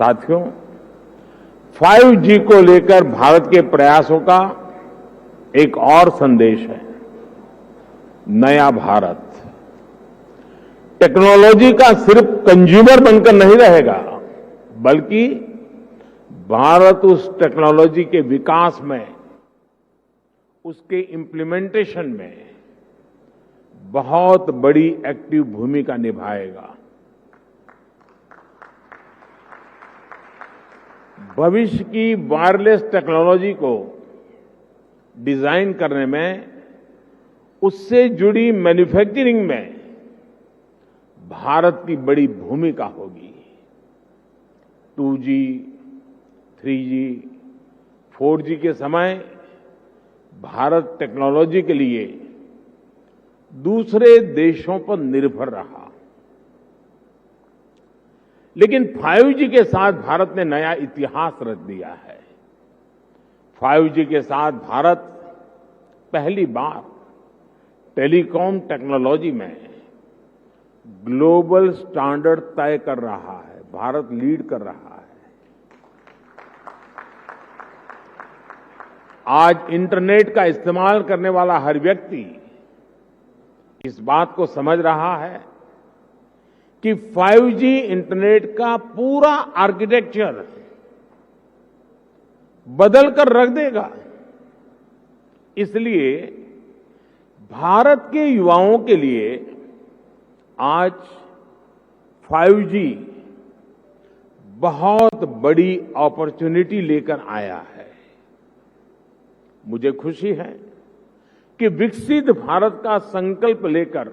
साथियों, 5G को लेकर भारत के प्रयासों का एक और संदेश है, नया भारत। टेक्नोलॉजी का सिर्फ कंज्यूमर बनकर नहीं रहेगा, बल्कि भारत उस टेक्नोलॉजी के विकास में, उसके इम्प्लीमेंटेशन में बहुत बड़ी एक्टिव भूमिका निभाएगा। भविष्य की वायरलेस टेक्नोलॉजी को डिजाइन करने में, उससे जुड़ी मैन्युफैक्चरिंग में भारत की बड़ी भूमिका होगी। 2G, 3G, 4G के समय भारत टेक्नोलॉजी के लिए दूसरे देशों पर निर्भर रहा, लेकिन 5G के साथ भारत ने नया इतिहास रच दिया है। 5G के साथ भारत पहली बार टेलीकॉम टेक्नोलॉजी में ग्लोबल स्टैंडर्ड तय कर रहा है। भारत लीड कर रहा है। आज इंटरनेट का इस्तेमाल करने वाला हर व्यक्ति इस बात को समझ रहा है कि 5G इंटरनेट का पूरा आर्किटेक्चर बदल कर रख देगा। इसलिए भारत के युवाओं के लिए आज 5G बहुत बड़ी अपॉर्चुनिटी लेकर आया है। मुझे खुशी है कि विकसित भारत का संकल्प लेकर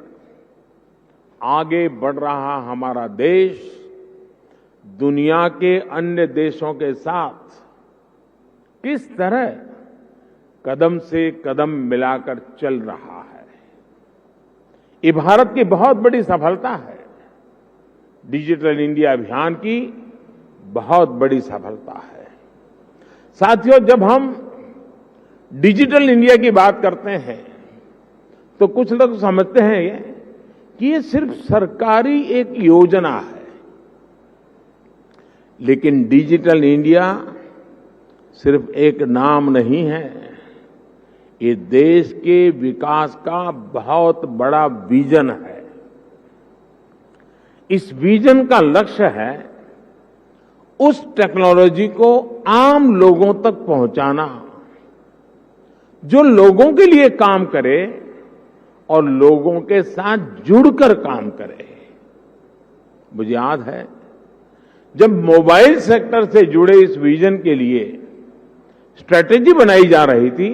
आगे बढ़ रहा हमारा देश दुनिया के अन्य देशों के साथ किस तरह कदम से कदम मिलाकर चल रहा है। ये भारत की बहुत बड़ी सफलता है। डिजिटल इंडिया अभियान की बहुत बड़ी सफलता है। साथियों, जब हम डिजिटल इंडिया की बात करते हैं तो कुछ लोग समझते हैं कि ये सिर्फ सरकारी एक योजना है, लेकिन डिजिटल इंडिया सिर्फ एक नाम नहीं है। ये देश के विकास का बहुत बड़ा विजन है। इस विजन का लक्ष्य है उस टेक्नोलॉजी को आम लोगों तक पहुंचाना जो लोगों के लिए काम करे और लोगों के साथ जुड़कर काम करे। मुझे याद है, जब मोबाइल सेक्टर से जुड़े इस विजन के लिए स्ट्रेटेजी बनाई जा रही थी,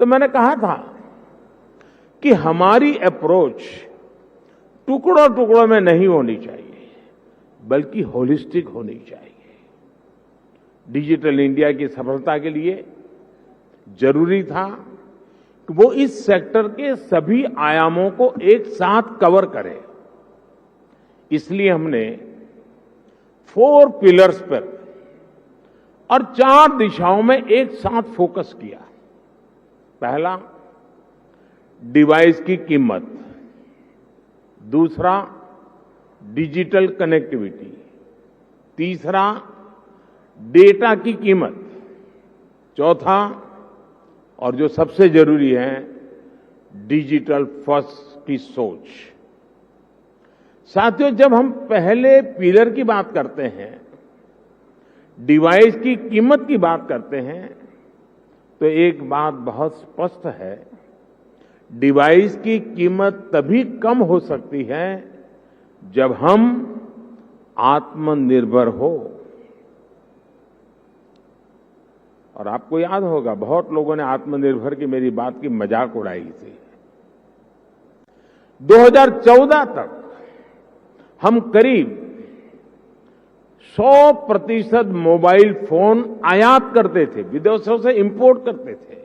तो मैंने कहा था कि हमारी अप्रोच टुकड़ों टुकड़ों में नहीं होनी चाहिए, बल्कि होलिस्टिक होनी चाहिए। डिजिटल इंडिया की सफलता के लिए जरूरी था कि वो इस सेक्टर के सभी आयामों को एक साथ कवर करे। इसलिए हमने 4 पिलर्स पर और 4 दिशाओं में एक साथ फोकस किया। पहला, डिवाइस की कीमत। दूसरा, डिजिटल कनेक्टिविटी। तीसरा, डेटा की कीमत। चौथा, और जो सबसे जरूरी है, डिजिटल फर्स्ट की सोच। साथियों, जब हम पहले पिलर की बात करते हैं, डिवाइस की कीमत की बात करते हैं, तो एक बात बहुत स्पष्ट है, डिवाइस की कीमत तभी कम हो सकती है जब हम आत्मनिर्भर हो। और आपको याद होगा, बहुत लोगों ने आत्मनिर्भर की मेरी बात की मजाक उड़ाई थी। 2014 तक हम करीब 100% मोबाइल फोन आयात करते थे, विदेशों से इंपोर्ट करते थे।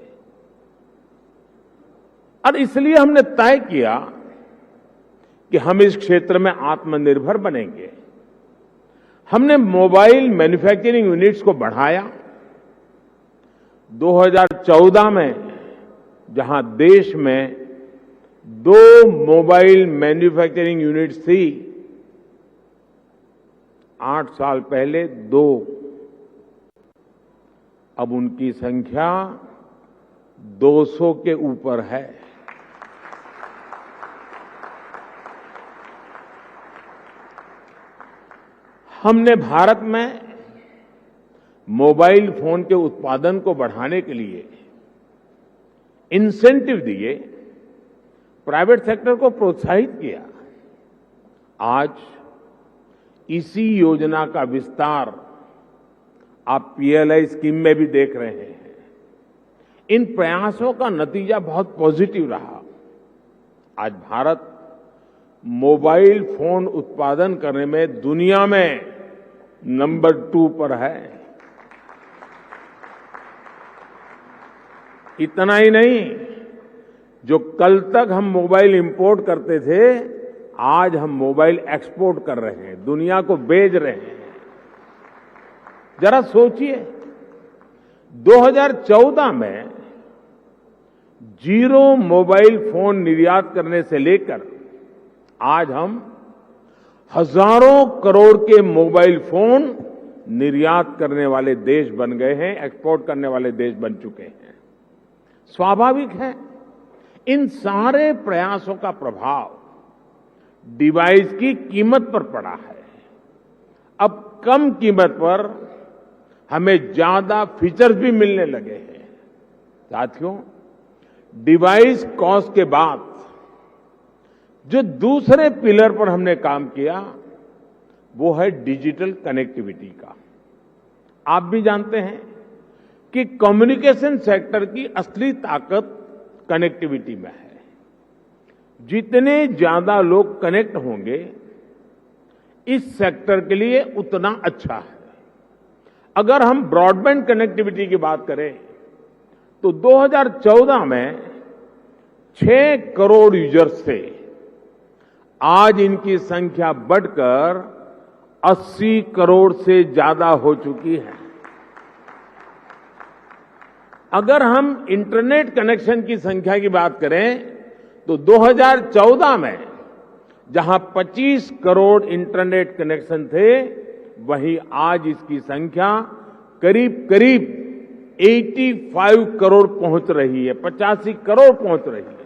और इसलिए हमने तय किया कि हम इस क्षेत्र में आत्मनिर्भर बनेंगे। हमने मोबाइल मैन्युफैक्चरिंग यूनिट्स को बढ़ाया। 2014 में जहां देश में 2 मोबाइल मैन्युफैक्चरिंग यूनिट्स थी, 8 साल पहले 2, अब उनकी संख्या 200 के ऊपर है। हमने भारत में मोबाइल फोन के उत्पादन को बढ़ाने के लिए इंसेंटिव दिए, प्राइवेट सेक्टर को प्रोत्साहित किया। आज इसी योजना का विस्तार आप पीएलआई स्कीम में भी देख रहे हैं। इन प्रयासों का नतीजा बहुत पॉजिटिव रहा। आज भारत मोबाइल फोन उत्पादन करने में दुनिया में नंबर 2 पर है। इतना ही नहीं, जो कल तक हम मोबाइल इंपोर्ट करते थे, आज हम मोबाइल एक्सपोर्ट कर रहे हैं, दुनिया को भेज रहे हैं। जरा सोचिए, 2014 में 0 मोबाइल फोन निर्यात करने से लेकर आज हम हजारों करोड़ के मोबाइल फोन निर्यात करने वाले देश बन गए हैं, एक्सपोर्ट करने वाले देश बन चुके हैं। स्वाभाविक है, इन सारे प्रयासों का प्रभाव डिवाइस की कीमत पर पड़ा है। अब कम कीमत पर हमें ज्यादा फीचर्स भी मिलने लगे हैं। साथियों, डिवाइस कॉस्ट के बाद जो दूसरे पिलर पर हमने काम किया, वो है डिजिटल कनेक्टिविटी का। आप भी जानते हैं कि कम्युनिकेशन सेक्टर की असली ताकत कनेक्टिविटी में है। जितने ज्यादा लोग कनेक्ट होंगे, इस सेक्टर के लिए उतना अच्छा है। अगर हम ब्रॉडबैंड कनेक्टिविटी की बात करें तो 2014 में 6 करोड़ यूजर्स थे, आज इनकी संख्या बढ़कर 80 करोड़ से ज्यादा हो चुकी है। अगर हम इंटरनेट कनेक्शन की संख्या की बात करें तो 2014 में जहां 25 करोड़ इंटरनेट कनेक्शन थे, वहीं आज इसकी संख्या करीब करीब 85 करोड़ पहुंच रही है, 85 करोड़ पहुंच रही है।